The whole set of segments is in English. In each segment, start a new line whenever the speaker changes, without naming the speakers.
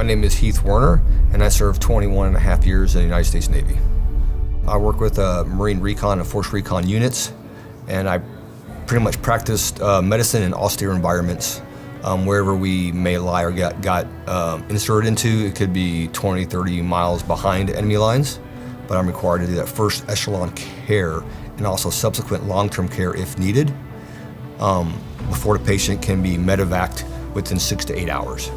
My name is Heath Werner, and I served 21 and a half years in the United States Navy. I work with Marine Recon and Force Recon units, and I pretty much practiced medicine in austere environments. Wherever we may lie or got inserted into, it could be 20, 30 miles behind enemy lines, but I'm required to do that first echelon care and also subsequent long-term care if needed, before the patient can be medevaced within 6 to 8 hours.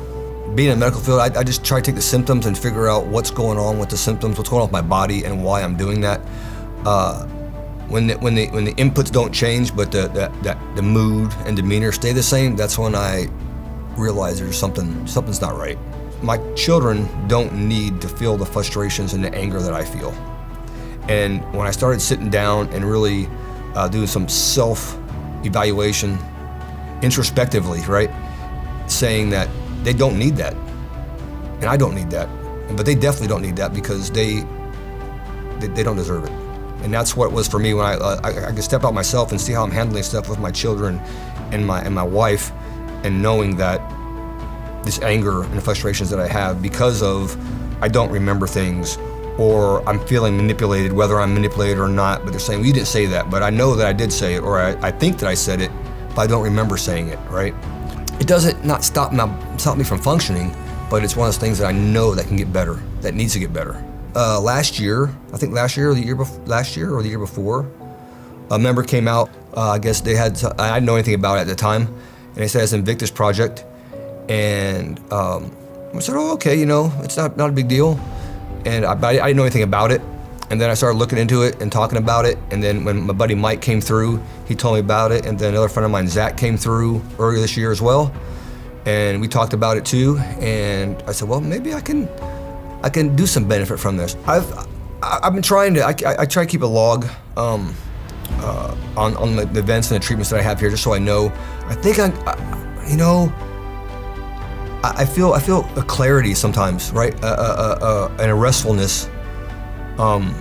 Being in the medical field, I just try to take the symptoms and figure out what's going on with the symptoms, what's going on with my body, and why I'm doing that. When the inputs don't change, but the mood and demeanor stay the same, that's when I realize there's something's not right. My children don't need to feel the frustrations and the anger that I feel. And when I started sitting down and really doing some self-evaluation introspectively, right, saying that they don't need that, and I don't need that, but they definitely don't need that because they don't deserve it. And that's what it was for me when I could step out myself and see how I'm handling stuff with my children and my wife, and knowing that this anger and frustrations that I have because of I don't remember things, or I'm feeling manipulated, whether I'm manipulated or not, but they're saying, well, you didn't say that, but I know that I did say it, or I think that I said it, but I don't remember saying it, right? It doesn't not stop me from functioning, but it's one of those things that I know that can get better, that needs to get better. Last year or the year before, a member came out, I guess I didn't know anything about it at the time, and they said it's INVICTA Project, and I said, oh, okay, it's not a big deal. And I didn't know anything about it. And then I started looking into it and talking about it. And then when my buddy Mike came through, he told me about it. And then another friend of mine, Zach, came through earlier this year as well. And we talked about it too. And I said, well, maybe I can do some benefit from this. I've been trying to, I try to keep a log on the events and the treatments that I have here, just so I know. I think I feel a clarity sometimes, right? And a restfulness on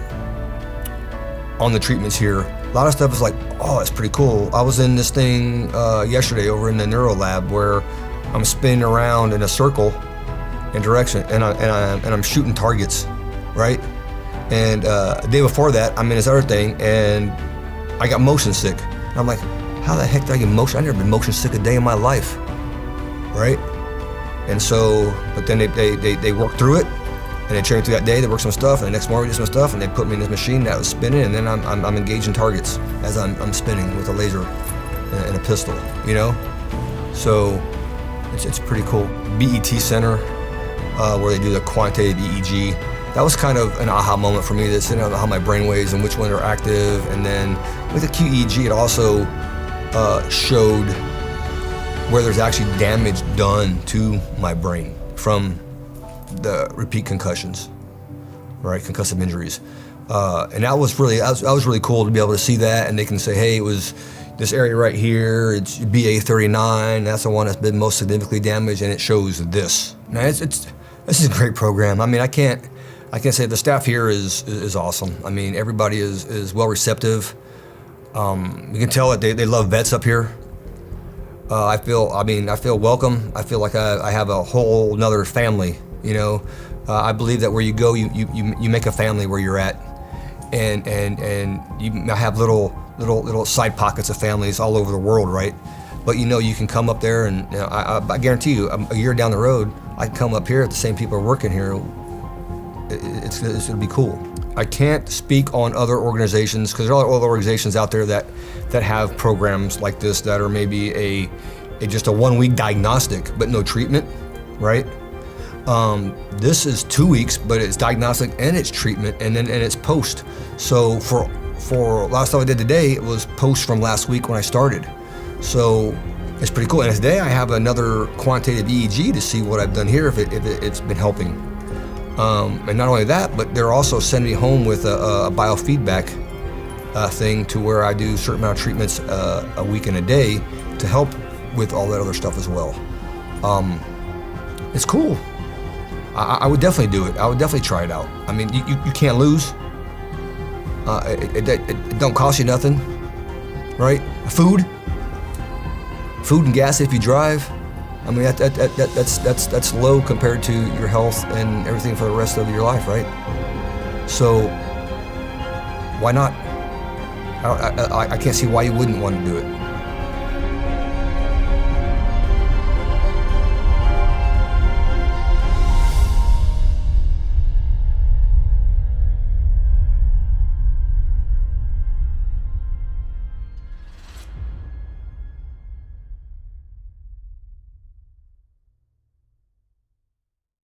the treatments here. A lot of stuff is like, oh, that's pretty cool. I was in this thing yesterday over in the neuro lab where I'm spinning around in a circle in direction, and I'm shooting targets, right? And the day before that, I'm in this other thing, and I got motion sick. And I'm like, how the heck did I get motion? I've never been motion sick a day in my life, right? And so, but then they worked through it, and they trained through that day. They worked some stuff, and the next morning we did some stuff, and they put me in this machine that was spinning, and then I'm engaging targets as I'm spinning with a laser and a pistol, So it's pretty cool. BET Center, where they do the quantitative EEG. That was kind of an aha moment for me, to see how my brain waves and which ones are active. And then with the QEEG, it also showed where there's actually damage done to my brain from the repeat concussions, right? Concussive injuries. And that was really cool to be able to see that. And they can say, hey, it was this area right here, it's BA39, that's the one that's been most significantly damaged, and it shows this. Now, this is a great program. I mean, I can't say the staff here is awesome. I mean, everybody is well receptive. You can tell that they love vets up here. I feel welcome. I feel like I have a whole nother family, I believe that where you go, you make a family where you're at, and you have little side pockets of families all over the world, right? But you can come up there, and I guarantee you, a year down the road, I can come up here, if the same people are working here, it'll be cool. I can't speak on other organizations, because there are other organizations out there that have programs like this that are maybe just a 1 week diagnostic but no treatment, right? This is 2 weeks, but it's diagnostic and it's treatment, and it's post. So for last time I did today, it was post from last week when I started. So it's pretty cool. And today I have another quantitative EEG to see what I've done here, if it's been helping. And not only that, but they're also sending me home with a biofeedback thing, to where I do a certain amount of treatments a week and a day to help with all that other stuff as well. It's cool. I would definitely do it. I would definitely try it out. I mean, you can't lose. It don't cost you nothing, right? Food and gas if you drive. I mean, that's low compared to your health and everything for the rest of your life, right? So why not? I can't see why you wouldn't want to do it.